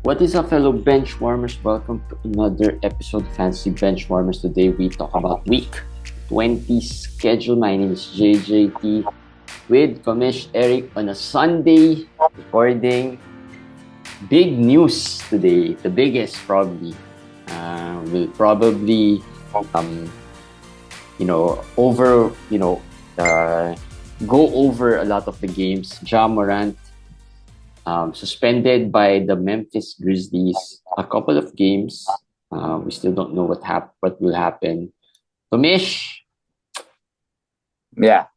What is up, fellow bench warmers? Welcome to another episode of Fantasy Bench Warmers. Today we talk about week 20 schedule. My name is JJT with Kamesh Eric on a Sunday recording. Big news today, the biggest probably. We'll probably go over a lot of the games. Ja Morant suspended by the Memphis Grizzlies a couple of games. We still don't know what will happen. Tomish, Yeah.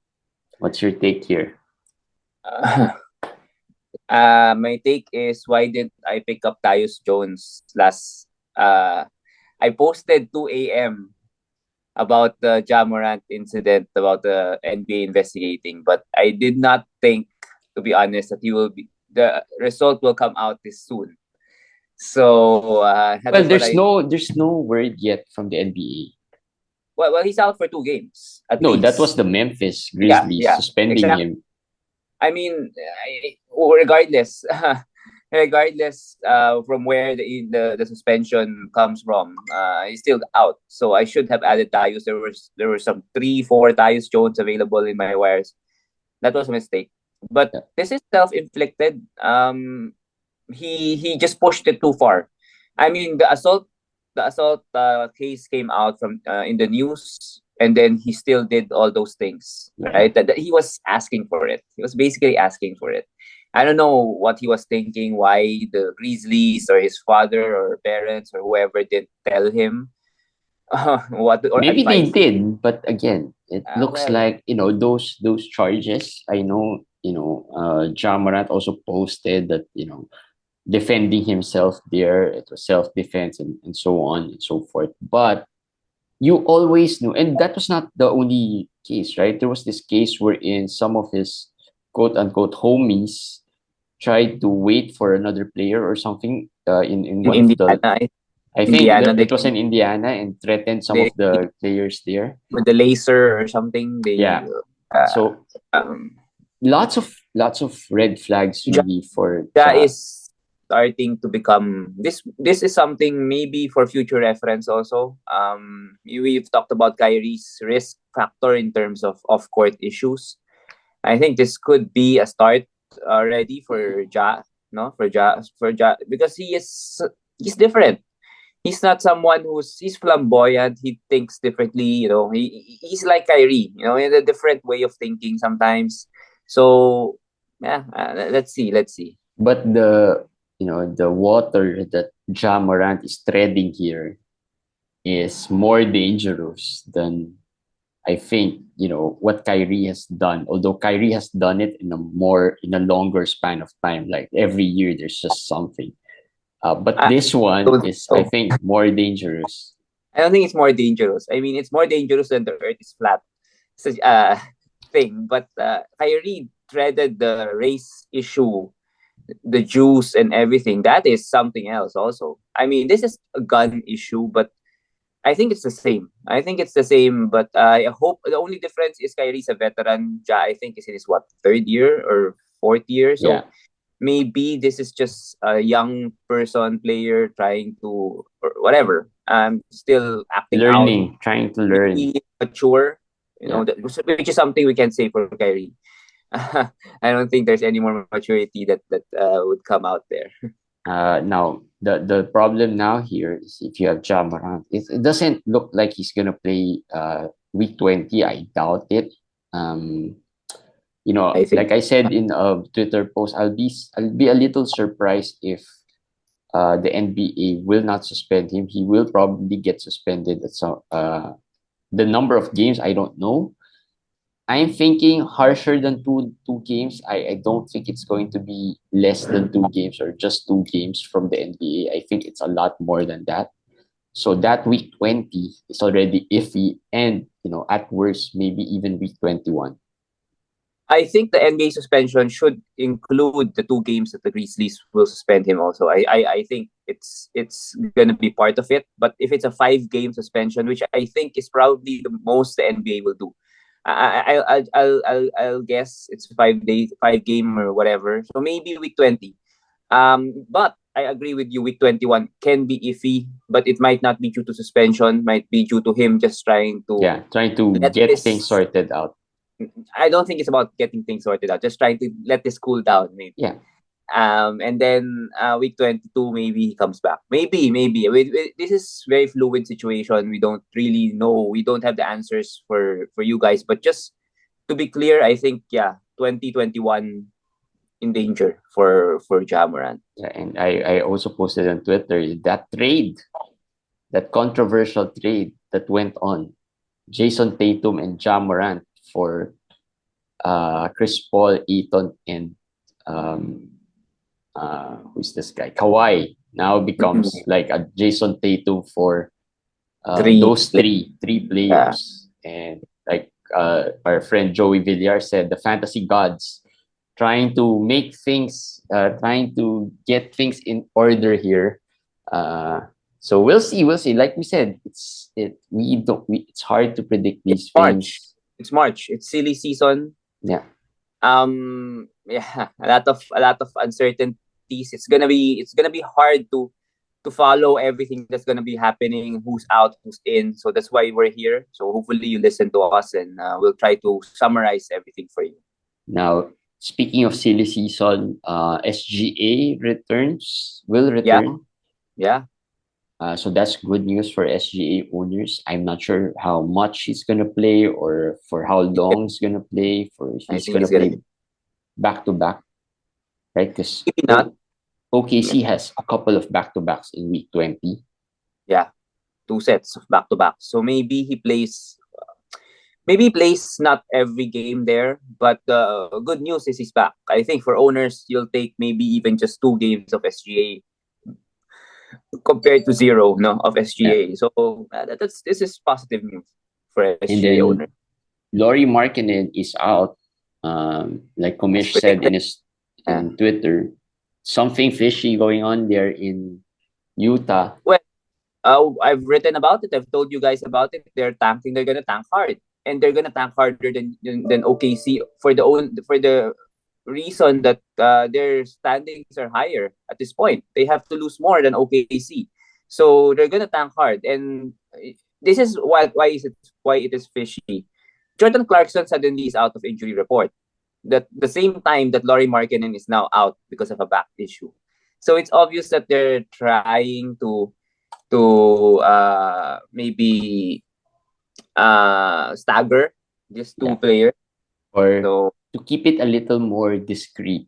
what's your take here? My take is, why did I pick up Dahntay Jones last? I posted 2 a.m. about the Ja Morant incident, about the NBA investigating, but I did not think, to be honest, that the result will come out this soon. So Well, there's no word yet from the NBA. Well, he's out for 2 games at No, least. that was the Memphis Grizzlies suspending exactly. him. I mean, regardless, from where the suspension comes from, he's still out. So I should have added Tyus. There were some 3-4 Tyus Jones available in my wires. That was a mistake. But this is self-inflicted. He just pushed it too far. I mean, the assault case came out from in the news, and then he still did all those things, right? That he was asking for it. He was basically asking for it. I don't know what he was thinking, why the Grizzlies or his father or parents or whoever did tell him what, or Maybe they advice. did, but again, it looks like those charges. I know Ja Morant also posted that defending himself there, it was self-defense and so on and so forth. But you always knew, and that was not the only case, right? There was this case wherein some of his quote-unquote homies tried to wait for another player or something in one Indiana, of the... I think it was in Indiana and threatened some of the players there. With the laser or something. So lots of red flags really for that is starting to become this is something maybe for future reference also. We've talked about Kyrie's risk factor in terms of off-court issues. I think this could be a start already for Ja, because he's different. He's not someone he's flamboyant. He thinks differently. He's like Kyrie. In a different way of thinking sometimes. So yeah, let's see. But the water that Ja Morant is treading here is more dangerous than, I think, what Kyrie has done. Although Kyrie has done it in a longer span of time. Like every year, there's just something. But this one is, I think, more dangerous. I don't think it's more dangerous. I mean, it's more dangerous than the Earth is flat thing. But Kyrie threaded the race issue, the Jews and everything. That is something else also. I mean, this is a gun issue, but I think it's the same. But I hope the only difference is Kyrie's a veteran. Ja, I think, is in his third year or fourth year. So maybe this is just a young player trying to, or whatever. Still acting learning, out, trying to learn, be mature. Which is something we can say for Kyrie. I don't think there's any more maturity that would come out there. Now the problem now here is, if you have Ja Morant, it doesn't look like he's gonna play week 20. I doubt it. Like I said in a Twitter post, I'll be a little surprised if the NBA will not suspend him. He will probably get suspended at some the number of games, I don't know. I'm thinking harsher than two games. I don't think it's going to be less than 2 games or just 2 games from the NBA. I think it's a lot more than that. So that week 20 is already iffy, and at worst maybe even week 21. I think the NBA suspension should include the 2 games that the Grizzlies will suspend him also. I think it's gonna be part of it. But if it's a 5-game suspension, which I think is probably the most the NBA will do, I'll guess it's 5 game or whatever. So maybe week 20. But I agree with you. Week 21 can be iffy, but it might not be due to suspension. Might be due to him just trying to trying to let get things this. sorted out. I don't think it's about getting things sorted out. Just trying to let this cool down, maybe. Yeah. And then week 22, maybe he comes back. Maybe. This is very fluid situation. We don't really know. We don't have the answers for you guys. But just to be clear, I think 2021 in danger for Ja Morant. Yeah, and I also posted on Twitter that trade, that controversial trade that went on, Jason Tatum and Ja Morant for Chris Paul, Eaton, and who's this guy? Kawhi now becomes like a Jason Tatum for Three. those three Yeah. players. And like our friend Joey Villar said, the fantasy gods trying to make things, trying to get things in order here. So we'll see. Like we said, it's hard to predict these March. things. It's March. It's silly season. Yeah. Yeah, a lot of uncertainties. It's gonna be hard to follow everything that's gonna be happening, who's out, who's in. So that's why we're here. So hopefully you listen to us, and we'll try to summarize everything for you. Now, speaking of silly season, SGA will return. Yeah. So that's good news for SGA owners. I'm not sure how much he's gonna play or for how long he's gonna play. I He's think gonna it's gonna play back to back, right? Because maybe not. OKC has a couple of back to backs in week 20. Yeah, 2 sets of back to back. So maybe he plays. Maybe he plays not every game there, but the good news is he's back. I think for owners, you'll take maybe even just 2 games of SGA compared to 0 of SGA. Yeah. So this is positive news for And SGA then owners. Lauri Markkanen is out. Like Komish said in Twitter, something fishy going on there in Utah. Well, I've written about it. I've told you guys about it. They're tanking. They're gonna tank hard, and they're gonna tank harder than OKC for the reason that their standings are higher at this point. They have to lose more than OKC, so they're gonna tank hard. And this is why it is fishy. Jordan Clarkson suddenly is out of injury report. That the same time that Lauri Markkanen is now out because of a back issue. So it's obvious that they're trying to maybe stagger just 2 players. Or So to keep it a little more discreet.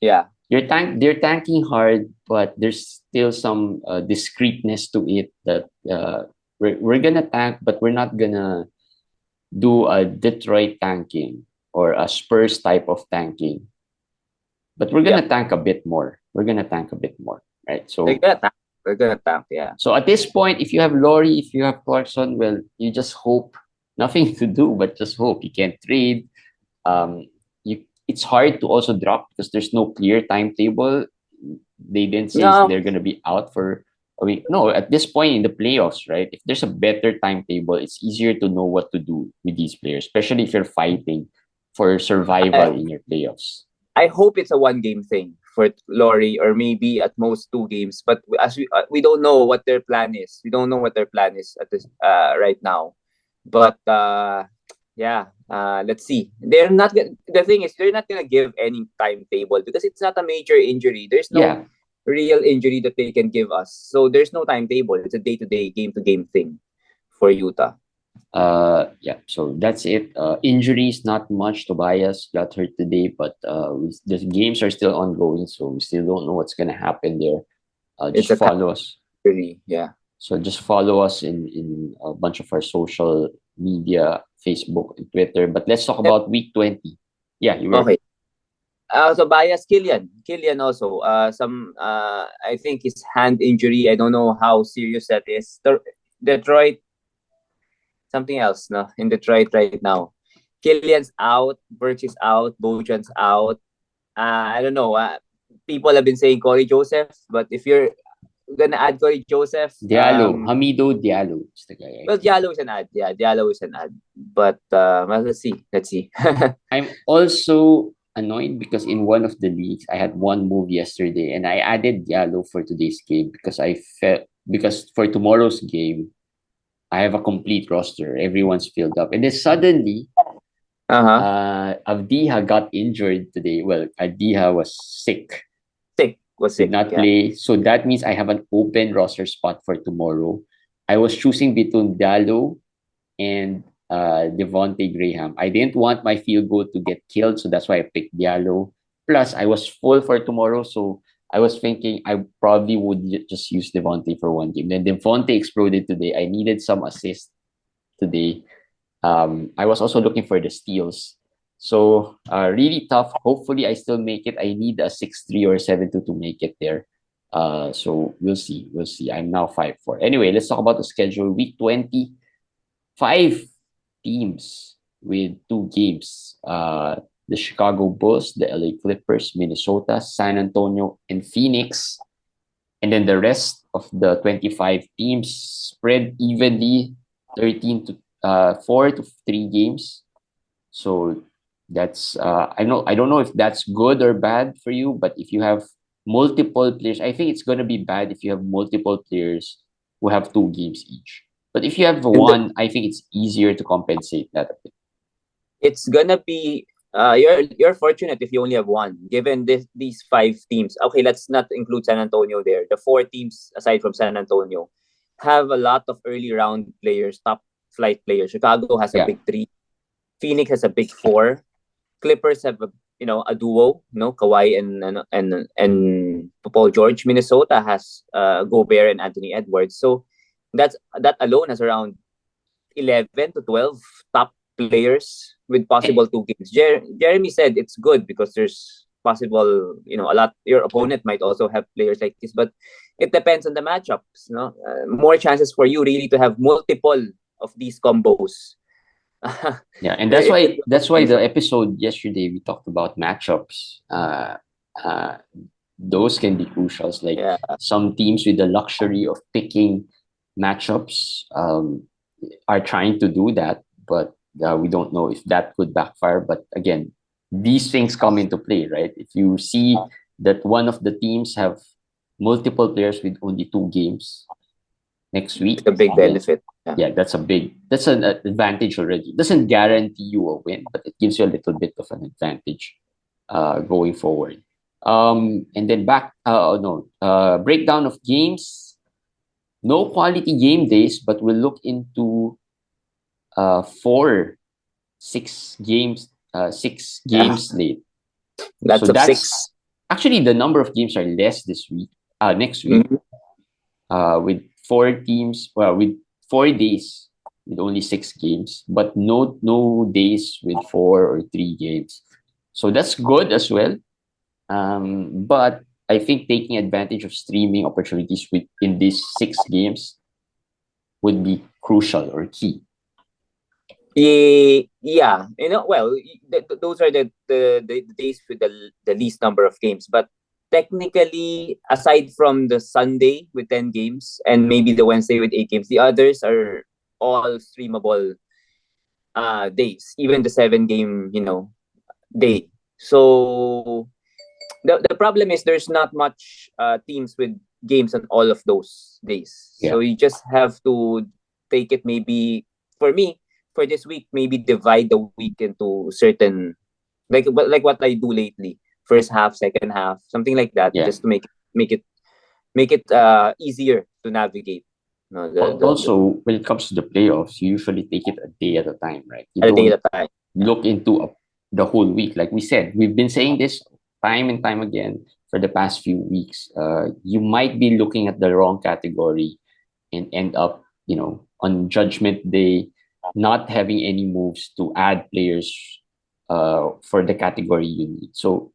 yeah. They're tanking hard, but there's still some discreetness to it that we're gonna tank, but we're not gonna do a Detroit tanking or a Spurs type of tanking. But we're gonna tank a bit more. We're gonna tank a bit more, right? So They're gonna tank, yeah. So at this point, if you have Laurie, if you have Clarkson, well, you just hope. Nothing to do, but just hope. You can't trade. It's hard to also drop because there's no clear timetable. They didn't say they're gonna be out for a week. No, at this point in the playoffs, right? If there's a better timetable, it's easier to know what to do with these players, especially if you're fighting for survival in your playoffs. I hope it's a 1-game thing for Laurie, or maybe at most 2 games. But as we don't know what their plan is. We don't know what their plan is at this right now. But let's see. They're not. The thing is, they're not gonna give any timetable because it's not a major injury. There's no real injury that they can give us. So there's no timetable. It's a day-to-day, game-to-game thing for Utah. So that's it. Injuries, not much. Tobias got hurt today, but the games are still ongoing, so we still don't know what's gonna happen there. Just follow us. Yeah. So just follow us in a bunch of our social media, Facebook and Twitter. But let's talk about week 20. Yeah, you were. Okay. Tobias, Killian also. I think his hand injury. I don't know how serious that is. Detroit. Something else, no? In Detroit right now. Killian's out, Burks is out, Bojan's out. I don't know. People have been saying Corey Joseph, but if you're gonna add Corey Joseph, Hamido Diallo is the guy. Well, Diallo is an ad. Yeah, Diallo is an ad. But let's see. I'm also annoyed because in one of the leagues I had one move yesterday and I added Diallo for today's game because I felt because for tomorrow's game I have a complete roster. Everyone's filled up. And then suddenly Uh-huh. Avdiha got injured today. Well, Avdiha was sick, did Sick. not Yeah. play. So that means I have an open roster spot for tomorrow. I was choosing between Diallo and Devontae Graham. I didn't want my field goal to get killed, so that's why I picked Diallo. Plus, I was full for tomorrow, so I was thinking I probably would just use Devontae for one game. Then Devontae exploded today. I needed some assist today. I was also looking for the steals. So really tough. Hopefully, I still make it. I need a 6-3 or 7-2 to make it there. So we'll see. We'll see. I'm now 5-4. Anyway, let's talk about the schedule. Week 20, 5 teams with 2 games. The Chicago Bulls, the LA Clippers, Minnesota, San Antonio, and Phoenix. And then the rest of the 25 teams spread evenly 13 to 4 to 3 games. So that's I don't know if that's good or bad for you, but if you have multiple players, I think it's gonna be bad if you have multiple players who have 2 games each. But if you have And one, I think it's easier to compensate that a bit. it's gonna be you're fortunate if you only have one, given these 5 teams. Okay, let's not include San Antonio there. The 4 teams aside from San Antonio have a lot of early round players, top flight players. Chicago has a Yeah. big 3. Phoenix has a big 4. Clippers have a duo, Kawhi and Paul George. Minnesota has Gobert and Anthony Edwards. So that alone has around 11 to 12 top players with possible 2 games. Jeremy said it's good because there's possible, a lot. Your opponent might also have players like this, but it depends on the matchups. More chances for you really to have multiple of these combos. Yeah, and that's It could why be that's why the beneficial. episode yesterday we talked about matchups. Uh, those can be crucial. Like Yeah, some teams with the luxury of picking matchups are trying to do that, but we don't know if that could backfire. But again, these things come into play, right? If you see that one of the teams have multiple players with only 2 games next it's week, a big then benefit. Yeah. yeah, that's an advantage already. It doesn't guarantee you a win, but it gives you a little bit of an advantage going forward. And then back, oh, no, breakdown of games. No quality game days, but we'll look into 6 games slate. So Lots of that's 6. actually the number of games are less this week, next week, Mhm. with 4 teams, well, with 4 days with only 6 games, but no days with 4 or 3 games. So that's good as well. But I think taking advantage of streaming opportunities within these 6 games would be crucial or key. Yeah, well, those are the days with the least number of games. But technically, aside from the Sunday with 10 games and maybe the Wednesday with 8 games, the others are all streamable days, even the 7 game, day. So the problem is there's not much teams with games on all of those days. Yeah. So you just have to take it, maybe for me, for this week, maybe divide the week into certain, like what I do lately. First half, second half, something like that, Yeah. just to make it easier to navigate. No, the Also, when it comes to the playoffs, you usually take it a day at a time, right? You a day don't at a time. look into the whole week. Like we said, we've been saying this time and time again for the past few weeks. You might be looking at the wrong category and end up, on judgment day, not having any moves to add players for the category you need. So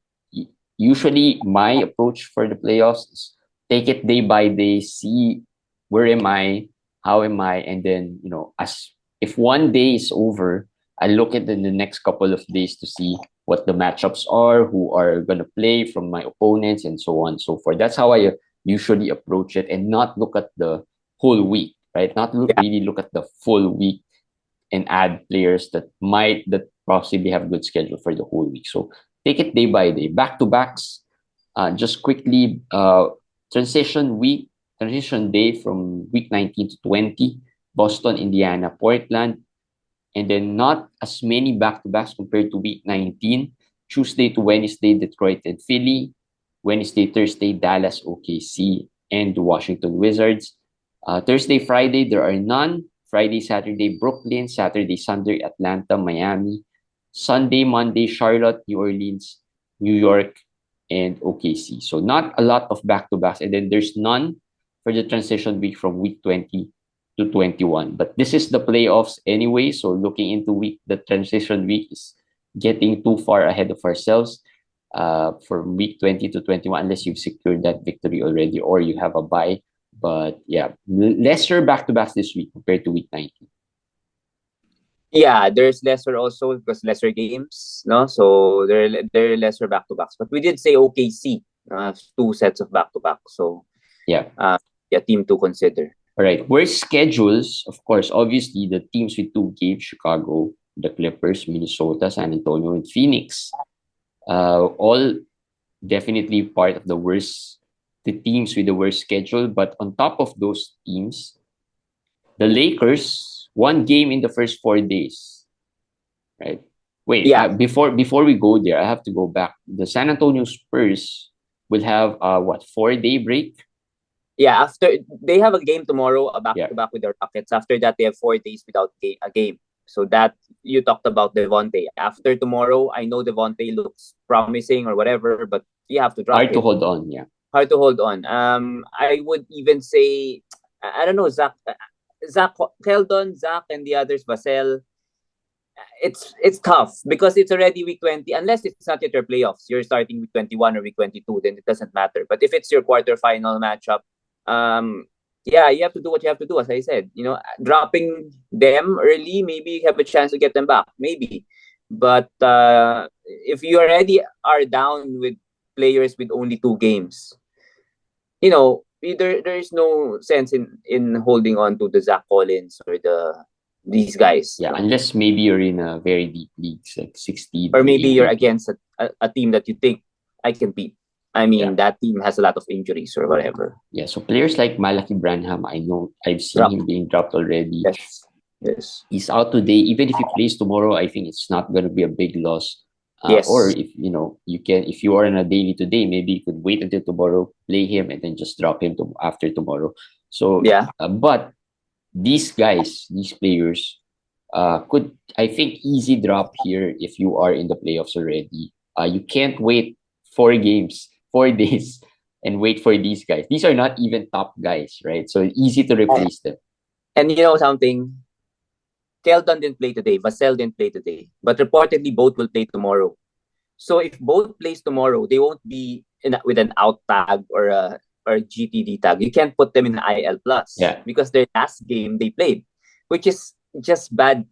usually my approach for the playoffs is take it day by day, see where am I, how am I, and then, as if one day is over, I look at the next couple of days to see what the matchups are, who are going to play from my opponents, and so on and so forth. That's how I usually approach it, and not look at the whole week, right? Not Yeah, really look at the full week and add players that possibly have good schedule for the whole week. So take it day by day. Back to backs. Just quickly, transition day from week 19 to 20. Boston, Indiana, Portland, and then not as many back to backs compared to week 19. Tuesday to Wednesday, Detroit and Philly. Wednesday, Thursday, Dallas, OKC, and the Washington Wizards. Thursday, Friday, there are none. Friday, Saturday, Brooklyn. Saturday, Sunday, Atlanta, Miami. Sunday, Monday, Charlotte, New Orleans, New York, and OKC. So not a lot of back-to-backs. And then there's none for the transition week from week 20 to 21. But this is the playoffs anyway. So looking into the transition week is getting too far ahead of ourselves from week 20 to 21, unless you've secured that victory already or you have a bye. But yeah, lesser back-to-backs this week compared to week 19. Yeah, there's lesser also because lesser games, no? So there are lesser back-to-backs. But we did say OKC, 2 sets of back-to-back. So yeah, team to consider. All right, worst schedules, of course, obviously the teams with 2 games, Chicago, the Clippers, Minnesota, San Antonio, and Phoenix, all definitely part of the teams with the worst schedule. But on top of those teams, the Lakers, 1 game in the first 4 days, right? Wait, Yeah. Before we go there, I have to go back. The San Antonio Spurs will have 4-day break? Yeah, after they have a game tomorrow, a back-to-back with the Rockets. After that, they have 4 days without a game. So that you talked about Devontae. After tomorrow, I know Devontae looks promising or whatever, but you have to drop hard him. to hold on. Yeah, hard to hold on. I would even say, I don't know, Zach, Keldon, Zach, and the others, Vassell. It's tough because it's already week 20. Unless it's not yet your playoffs, you're starting week 21 or week 22, then it doesn't matter. But if it's your quarterfinal matchup, yeah, you have to do what you have to do. As I said, dropping them early, maybe you have a chance to get them back, maybe. But if you already are down with players with only 2 games, there is no sense in holding on to the Zach Collins or these guys. Yeah, unless maybe you're in a very deep leagues, like 16. Or maybe you're against a team that you think I can beat. I mean, that team has a lot of injuries or whatever. Yeah, so players like Malachi Branham, I know I've seen him being dropped already. Yes. He's out today. Even if he plays tomorrow, I think it's not going to be a big loss. Yes. Or if if you are in a daily today, maybe you could wait until tomorrow, play him, and then just drop him after tomorrow. So yeah, but these guys, these players, could, I think, easy drop here if you are in the playoffs already. You can't wait 4 games, 4 days, and wait for these guys. These are not even top guys, right? So easy to replace them. And you know something? Keldon didn't play today. Vassell didn't play today. But reportedly, both will play tomorrow. So if both plays tomorrow, they won't be with an out tag or a GTD tag. You can't put them in IL plus because their last game they played, which is just bad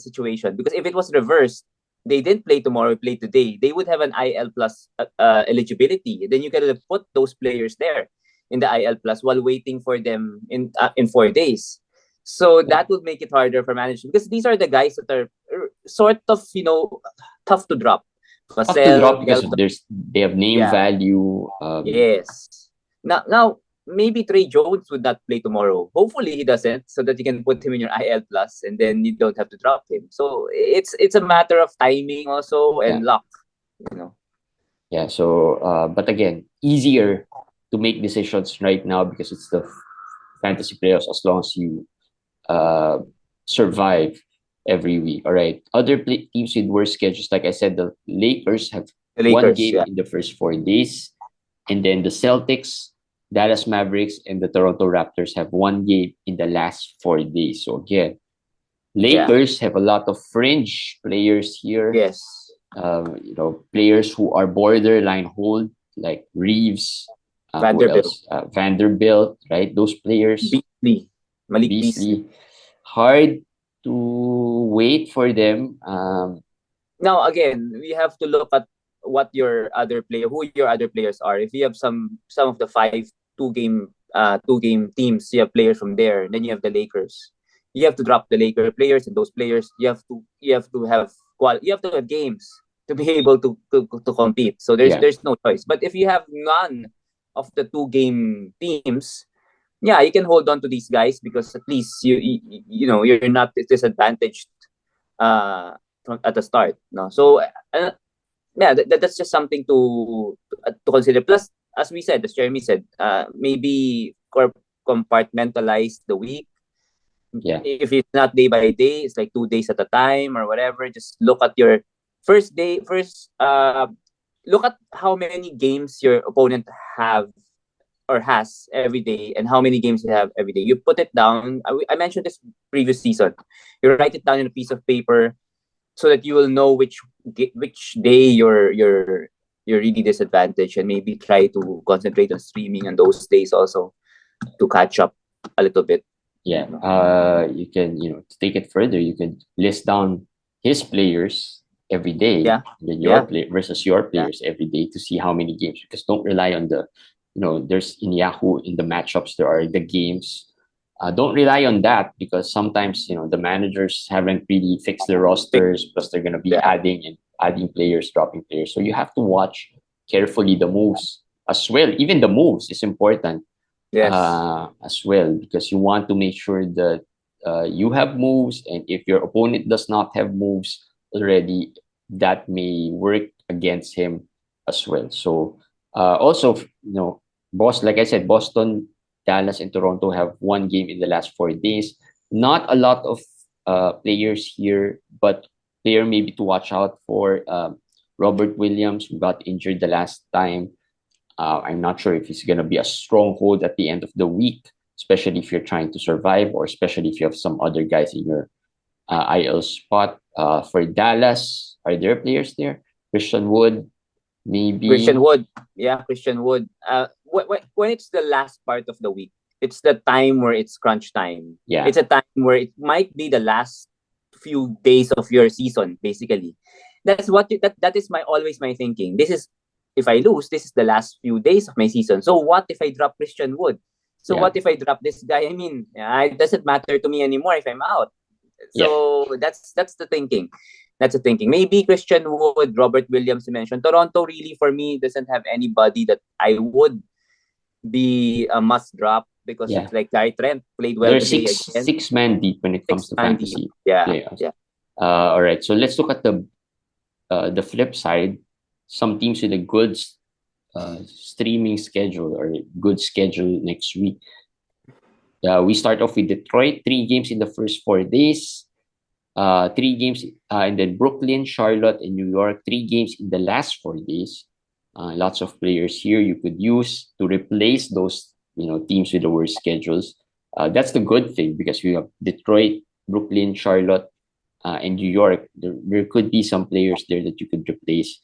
situation. Because if it was reversed, they didn't play tomorrow, play today, they would have an IL plus eligibility. Then you could have put those players there in the IL plus while waiting for them in 4 days. So that would make it harder for management because these are the guys that are sort of tough to drop. Tough to drop because they have name value. Yes. Now maybe Trey Jones would not play tomorrow. Hopefully he doesn't, so that you can put him in your IL plus and then you don't have to drop him. So it's a matter of timing also and luck. Yeah. So but again, easier to make decisions right now because it's the fantasy playoffs as long as you survive every week. All right. Other teams with worse schedules, like I said, the Lakers have 1 game in the first 4 days, and then the Celtics, Dallas Mavericks, and the Toronto Raptors have 1 game in the last 4 days. So again, Lakers have a lot of fringe players here. Yes. Players who are borderline hold, like Reeves, Vanderbilt, right? Those players. Malik Beasley. Hard to wait for them. Now again, we have to look at who your other players are. If you have some of the 5 2-game teams, you have players from there. Then you have the Lakers. You have to drop the Laker players, and those players you have to have games. to be able to compete. So Yeah. there's no choice. But if you have none of the 2 game teams, yeah, you can hold on to these guys because at least you know you're not disadvantaged at the start. No, so yeah, that's just something to consider. Plus, as we said, as Jeremy said, maybe compartmentalize the week. Yeah. If it's not day by day, it's like 2 days at a time or whatever. Just look at your first day. First, look at how many games your opponent have or has every day, and how many games you have every day. You put it down. I mentioned this previous season. You write it down in a piece of paper so that you will know which day you're really disadvantaged, and maybe try to concentrate on streaming on those days also to catch up a little bit. Yeah. You can, to take it further, you can list down his players every day, Yeah. and then your Yeah. play versus your Yeah. players every day to see how many games. Because don't rely on there's in Yahoo in the matchups there are the games. Don't rely on that because sometimes the managers haven't really fixed their rosters. Plus, they're gonna be Yeah. adding players, dropping players. So you have to watch carefully the moves as well. Even the moves is important Yes. as well because you want to make sure that you have moves, and if your opponent does not have moves already, that may work against him as well. So also, like I said, Boston, Dallas, and Toronto have one game in the last 4 days. Not a lot of players here, but player maybe to watch out for. Robert Williams, who got injured the last time. I'm not sure if he's going to be a stronghold at the end of the week, especially if you're trying to survive, or especially if you have some other guys in your IL spot. For Dallas, are there players there? Christian Wood, maybe. Christian Wood. Yeah, Christian Wood. When it's the last part of the week, it's the time where it's crunch time. Yeah. It's a time where it might be the last few days of your season, basically. That's that is always my thinking. This is, if I lose, this is the last few days of my season. So what if I drop Christian Wood? So Yeah. what if I drop this guy? I mean, it doesn't matter to me anymore if I'm out. So that's the thinking. That's the thinking. Maybe Christian Wood, Robert Williams, you mentioned. Toronto really for me doesn't have anybody that I would be a must drop because Yeah. it's like Gary Trent played well They're today again. six man deep when it comes to 6-man fantasy deep. Yeah. playoffs. Yeah. All right, so let's look at the flip side. Some teams with a good streaming schedule or good schedule next week. We start off with Detroit, 3 games in the first 4 days. 3 games, and then Brooklyn, Charlotte, and New York. 3 games in the last 4 days. Lots of players here you could use to replace those teams with the worst schedules. That's the good thing because we have Detroit, Brooklyn, Charlotte, and New York. There could be some players there that you could replace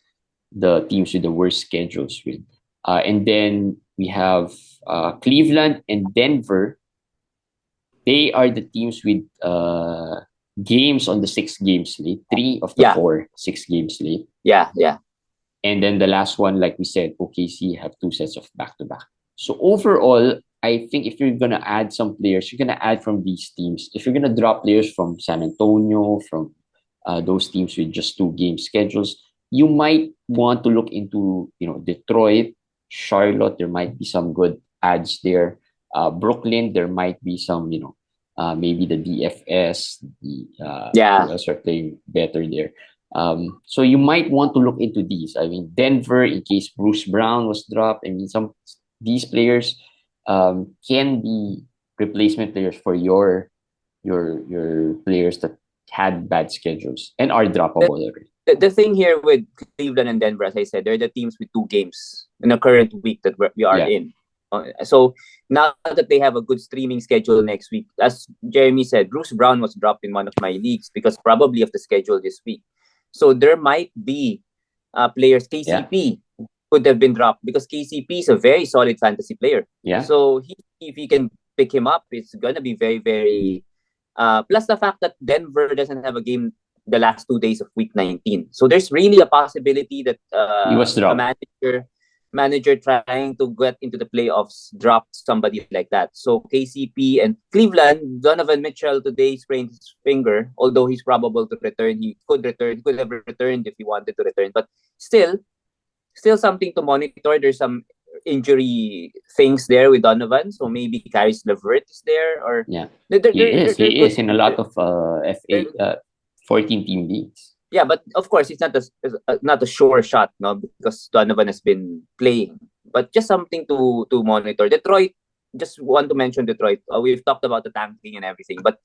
the teams with the worst schedules with. And then we have Cleveland and Denver. They are the teams with games on the 6 game slate. 3 of the 4 6 game slate. Yeah. Yeah. And then the last one, like we said, OKC have 2 sets of back-to-back. So overall, I think if you're going to add some players, you're going to add from these teams. If you're going to drop players from San Antonio, from those teams with just 2 game schedules, you might want to look into, Detroit, Charlotte. There might be some good ads there. Brooklyn, there might be some, maybe the DFS. Who else are playing better there? So you might want to look into these. I mean, Denver, in case Bruce Brown was dropped. I mean, these players can be replacement players for your players that had bad schedules and are droppable already. The thing here with Cleveland and Denver, as I said, they're the teams with 2 games in the current week that we are in. So now that they have a good streaming schedule next week, as Jeremy said, Bruce Brown was dropped in one of my leagues because probably of the schedule this week. So there might be players. KCP could have been dropped because KCP is a very solid fantasy player. Yeah. So if he can pick him up, it's gonna be very, very. Plus the fact that Denver doesn't have a game the last 2 days of week 19, so there's really a possibility that he was dropped. a manager manager trying to get into the playoffs dropped somebody like that. So KCP and Cleveland, Donovan Mitchell today sprained his finger, although he's probable to return. He could return, he could have returned if he wanted to return, but still, still something to monitor. There's some injury things there with Donovan, so maybe Caris LeVert is there, or Yeah, there, there, he there, is. there, there He could is in a be lot of there, FA 14 team leagues. yeah, but of course it's not a sure shot, no, because Donovan has been playing. But just something to monitor. Detroit, just want to mention Detroit. We've talked about the tanking and everything, but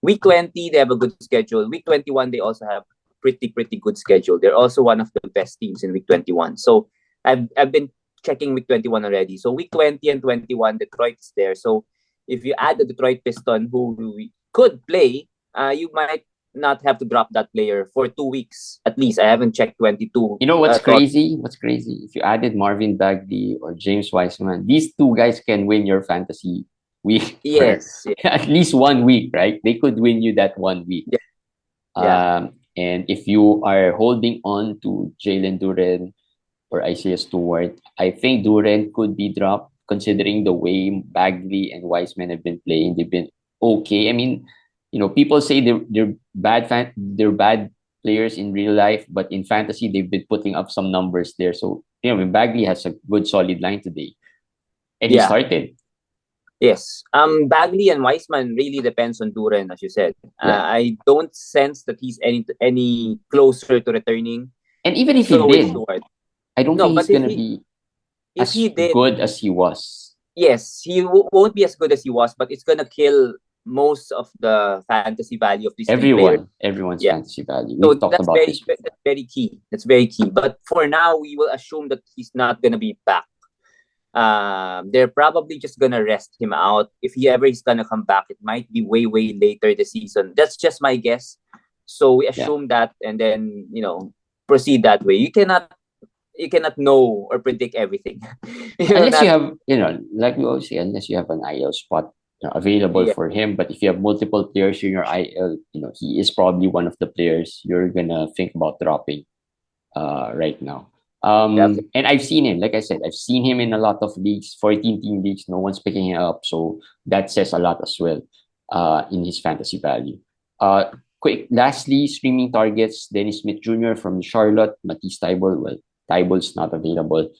week 20 they have a good schedule. Week 21 they also have pretty good schedule. They're also one of the best teams in week 21. So I've been checking week 21 already. So week 20 and 21 Detroit's there. So if you add the Detroit Piston who we could play, you might not have to drop that player for 2 weeks at least. I haven't checked 22. You know what's crazy? What's crazy? If you added Marvin Bagley or James Wiseman, these two guys can win your fantasy week for Yes. Yeah. at least 1 week, right? They could win you that 1 week. Yeah. Yeah. And if you are holding on to Jalen Duren or Isaiah Stewart, I think Duren could be dropped considering the way Bagley and Wiseman have been playing. They've been okay. I mean, people say they're they're bad players in real life, but in fantasy they've been putting up some numbers there. So when Bagley has a good solid line today, and he started. Yes. Bagley and Wiseman really depends on Duren, as you said. Yeah. I don't sense that he's any closer to returning. And even if he did, I don't think but he's gonna be as good as he was. Yes, he won't be as good as he was, but it's gonna kill most of the fantasy value of these everyone's fantasy value. We've talked about this. That's very key. That's very key. But for now, we will assume that he's not gonna be back. They're probably just gonna rest him out. If he ever is gonna come back, it might be way later this season. That's just my guess. So we assume that, and then proceed that way. You cannot know or predict everything. Unless you have, like we always say, unless you have an IL spot available for him. But if you have multiple players in your IL, he is probably one of the players you're gonna think about dropping right now. And I've seen him, like I said, I've seen him in a lot of leagues, 14 team leagues. No one's picking him up, so that says a lot as well in his fantasy value. Lastly, streaming targets: Dennis Smith Jr. from Charlotte, Matisse Thybulle. Well, Tybulle's not available.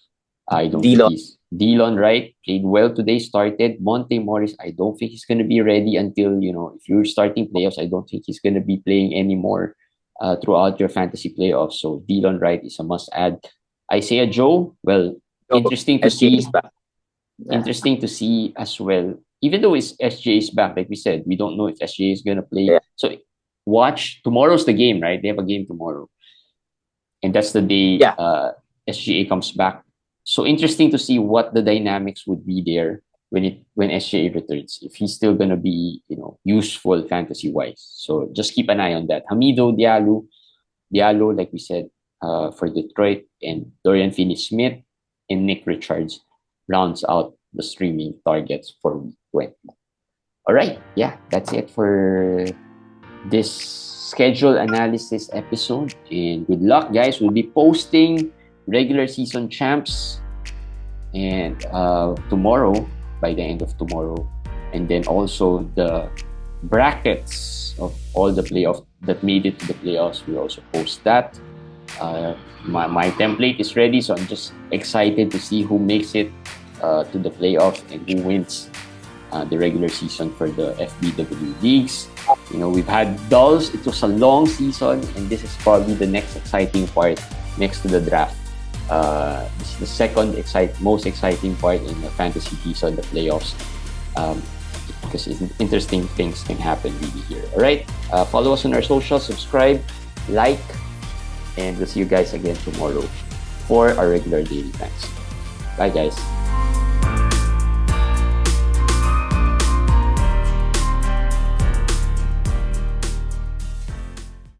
I don't think he's Dillon, right? Played well today, started. Monte Morris, I don't think he's gonna be ready until, if you're starting playoffs, I don't think he's gonna be playing anymore throughout your fantasy playoffs. So Dillon Wright is a must add. Isaiah Joe, well, interesting to see. Interesting to see as well. Even though it's SJ is back, like we said, we don't know if SJ is gonna play. So watch, tomorrow's the game, right? They have a game tomorrow. And that's the day SGA comes back. So interesting to see what the dynamics would be there when SGA returns. If he's still gonna be, useful fantasy wise. So just keep an eye on that. Hamido Diallo, like we said, for Detroit, and Dorian Finney-Smith and Nick Richards rounds out the streaming targets for week 20. All right, that's it for this schedule analysis episode, and good luck, guys. We'll be posting regular season champs and tomorrow, by the end of tomorrow, and then also the brackets of all the playoff that made it to the playoffs. We'll also post that. My template is ready, so I'm just excited to see who makes it to the playoffs and who wins the regular season for the FBW leagues. We've had dulls. It was a long season, and this is probably the next exciting part next to the draft. This is the second most exciting part in the fantasy season, the playoffs, because interesting things can happen really here. All right, follow us on our socials, subscribe, like, and we'll see you guys again tomorrow for our regular daily fantasy. Bye, guys.